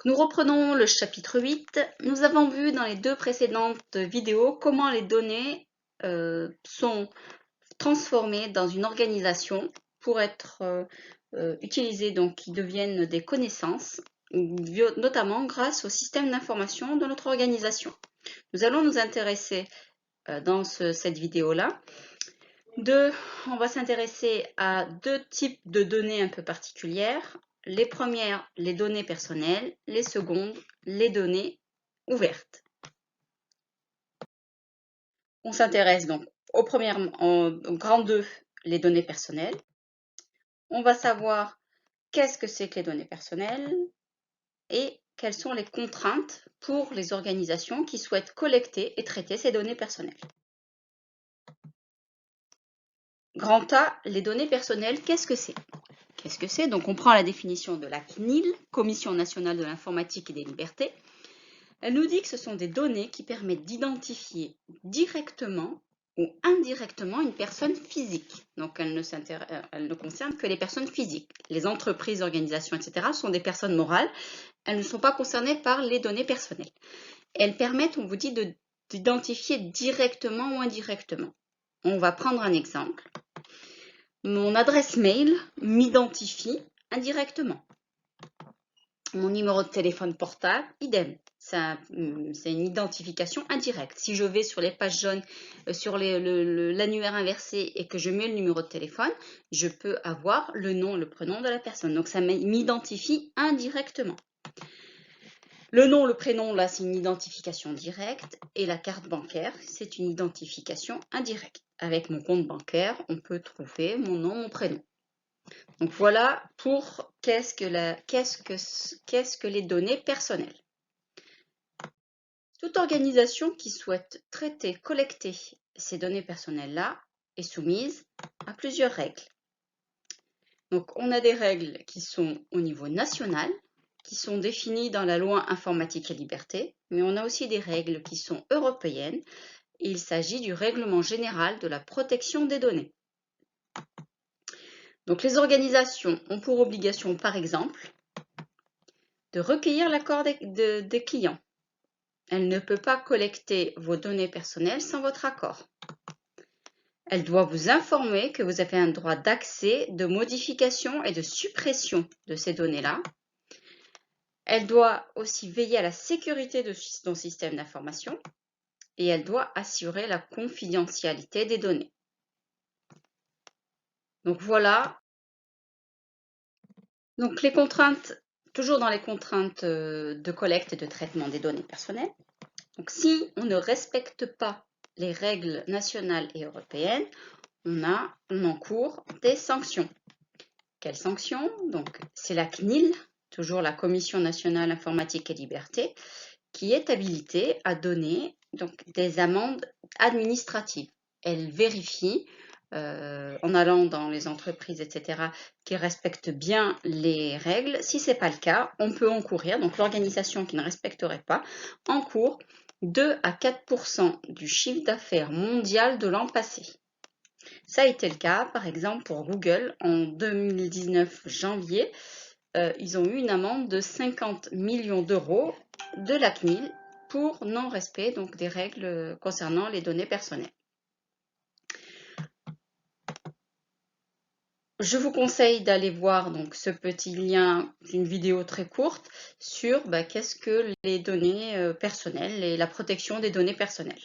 Nous reprenons le chapitre 8. Nous avons vu dans les deux précédentes vidéos comment les données sont transformées dans une organisation pour être utilisées, donc qui deviennent des connaissances, notamment grâce au système d'information de notre organisation. Nous allons nous intéresser dans cette vidéo-là. On va s'intéresser à deux types de données un peu particulières. Les premières, les données personnelles. Les secondes, les données ouvertes. On s'intéresse donc au grand 2, les données personnelles. On va savoir qu'est-ce que c'est que les données personnelles et quelles sont les contraintes pour les organisations qui souhaitent collecter et traiter ces données personnelles. Grand A, les données personnelles, qu'est-ce que c'est? Qu'est-ce que c'est? Donc on prend la définition de la CNIL, Commission nationale de l'informatique et des libertés. Elle nous dit que ce sont des données qui permettent d'identifier directement ou indirectement une personne physique. Donc elle ne concerne que les personnes physiques. Les entreprises, organisations, etc. sont des personnes morales. Elles ne sont pas concernées par les données personnelles. Elles permettent, on vous dit, d'identifier directement ou indirectement. On va prendre un exemple. Mon adresse mail m'identifie indirectement. Mon numéro de téléphone portable, idem. C'est une identification indirecte. Si je vais sur les pages jaunes, sur l'annuaire inversé et que je mets le numéro de téléphone, je peux avoir le nom, le prénom de la personne. Donc ça m'identifie indirectement. Le nom, le prénom, là, c'est une identification directe. Et la carte bancaire, c'est une identification indirecte. Avec mon compte bancaire, on peut trouver mon nom, mon prénom. Donc voilà pour qu'est-ce que les données personnelles. Toute organisation qui souhaite traiter, collecter ces données personnelles-là est soumise à plusieurs règles. Donc on a des règles qui sont au niveau national, qui sont définies dans la loi informatique et liberté, mais on a aussi des règles qui sont européennes. Il s'agit du règlement général de la protection des données. Donc les organisations ont pour obligation, par exemple, de recueillir l'accord des clients. Elle ne peut pas collecter vos données personnelles sans votre accord. Elle doit vous informer que vous avez un droit d'accès, de modification et de suppression de ces données-là. Elle doit aussi veiller à la sécurité de son système d'information et elle doit assurer la confidentialité des données. Donc voilà. Donc les contraintes, toujours dans les contraintes de collecte et de traitement des données personnelles. Donc si on ne respecte pas les règles nationales et européennes, on encourt des sanctions. Quelles sanctions? Donc c'est la CNIL, toujours la Commission nationale informatique et liberté, qui est habilitée à donner donc, des amendes administratives. Elle vérifie, en allant dans les entreprises, etc., qui respectent bien les règles. Si ce n'est pas le cas, on peut encourir, donc l'organisation qui ne respecterait pas, encourt 2 à 4% du chiffre d'affaires mondial de l'an passé. Ça a été le cas, par exemple, pour Google en 2019 janvier. Ils ont eu une amende de 50 millions d'euros de la CNIL pour non-respect donc, des règles concernant les données personnelles. Je vous conseille d'aller voir donc, ce petit lien, une vidéo très courte, sur qu'est-ce que les données personnelles et la protection des données personnelles.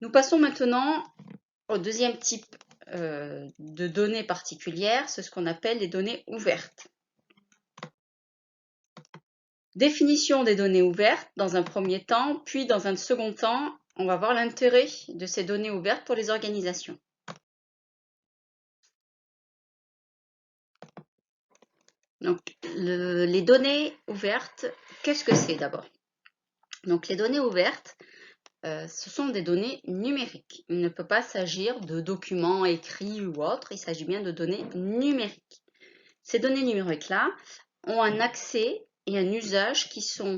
Nous passons maintenant au deuxième type de données particulières, c'est ce qu'on appelle les données ouvertes. Définition des données ouvertes dans un premier temps, puis dans un second temps, on va voir l'intérêt de ces données ouvertes pour les organisations. Donc, les données ouvertes, qu'est-ce que c'est d'abord? Donc, les données ouvertes, ce sont des données numériques. Il ne peut pas s'agir de documents écrits ou autres, il s'agit bien de données numériques. Ces données numériques-là ont un accès et un usage qui sont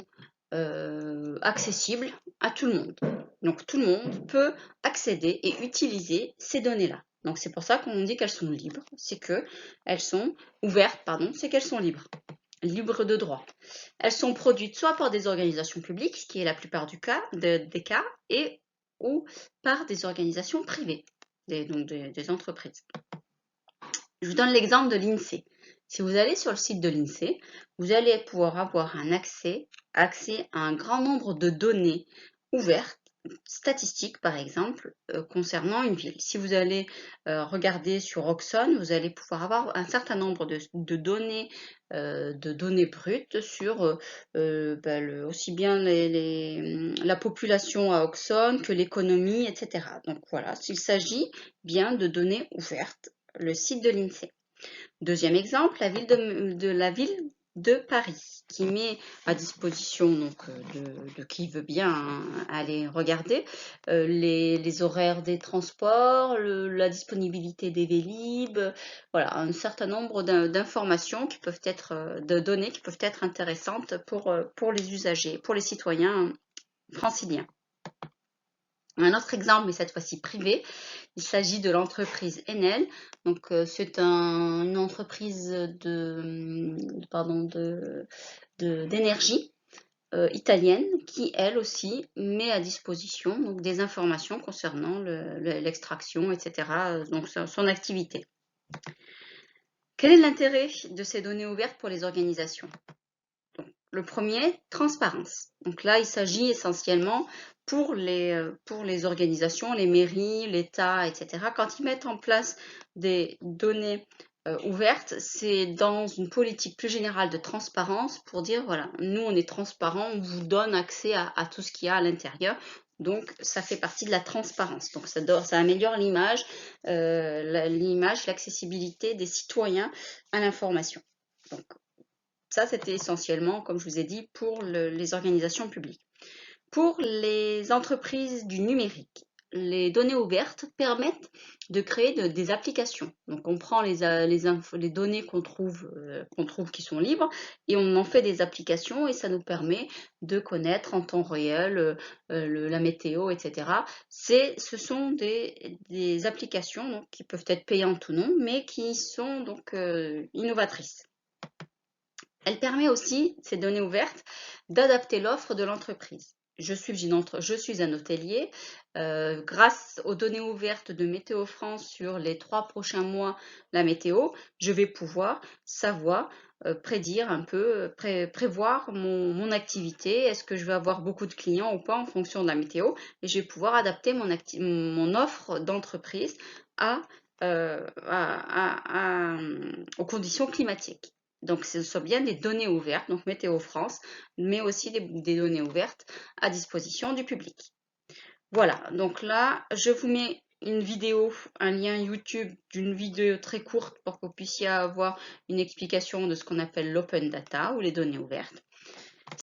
accessibles à tout le monde. Donc tout le monde peut accéder et utiliser ces données-là. Donc c'est pour ça qu'on dit qu'elles sont libres, c'est qu'elles sont ouvertes, c'est qu'elles sont libres. libres de droit. Elles sont produites soit par des organisations publiques, ce qui est la plupart des cas, et ou par des organisations privées, donc des entreprises. Je vous donne l'exemple de l'INSEE. Si vous allez sur le site de l'INSEE, vous allez pouvoir avoir un accès à un grand nombre de données ouvertes, statistiques par exemple, concernant une ville. Si vous allez regarder sur Oxon, vous allez pouvoir avoir un certain nombre de données brutes sur aussi bien la population à Oxon que l'économie, etc. Donc voilà, il s'agit bien de données ouvertes, le site de l'INSEE. Deuxième exemple, la ville de Paris, qui met à disposition donc, de qui veut bien aller regarder les horaires des transports, la disponibilité des Vélib, voilà, un certain nombre d'informations qui peuvent être, de données qui peuvent être intéressantes pour les usagers, pour les citoyens franciliens. Un autre exemple, mais cette fois-ci privé, il s'agit de l'entreprise Enel. Donc, c'est une entreprise d'énergie italienne qui, elle aussi, met à disposition donc, des informations concernant l'extraction, etc., donc son activité. Quel est l'intérêt de ces données ouvertes pour les organisations ? Le premier, transparence. Donc là, il s'agit essentiellement pour les organisations, les mairies, l'État, etc. Quand ils mettent en place des données ouvertes, c'est dans une politique plus générale de transparence pour dire, voilà, nous on est transparent, on vous donne accès à tout ce qu'il y a à l'intérieur. Donc, ça fait partie de la transparence. Donc, ça améliore l'image, l'accessibilité des citoyens à l'information. Donc, ça, c'était essentiellement, comme je vous ai dit, pour les organisations publiques. Pour les entreprises du numérique, les données ouvertes permettent de créer des applications. Donc, on prend les données qu'on trouve qui sont libres et on en fait des applications et ça nous permet de connaître en temps réel la météo, etc. Ce sont des applications donc, qui peuvent être payantes ou non, mais qui sont donc innovatrices. Elle permet aussi, ces données ouvertes, d'adapter l'offre de l'entreprise. Je suis un hôtelier. Grâce aux données ouvertes de Météo France sur les 3 prochains mois, la météo, je vais pouvoir savoir, prédire un peu, prévoir mon activité. Est-ce que je vais avoir beaucoup de clients ou pas en fonction de la météo? Et je vais pouvoir adapter mon offre d'entreprise aux conditions climatiques. Donc, ce sont bien des données ouvertes, donc Météo France, mais aussi des données ouvertes à disposition du public. Voilà, donc là, je vous mets une vidéo, un lien YouTube d'une vidéo très courte pour que vous puissiez avoir une explication de ce qu'on appelle l'open data ou les données ouvertes.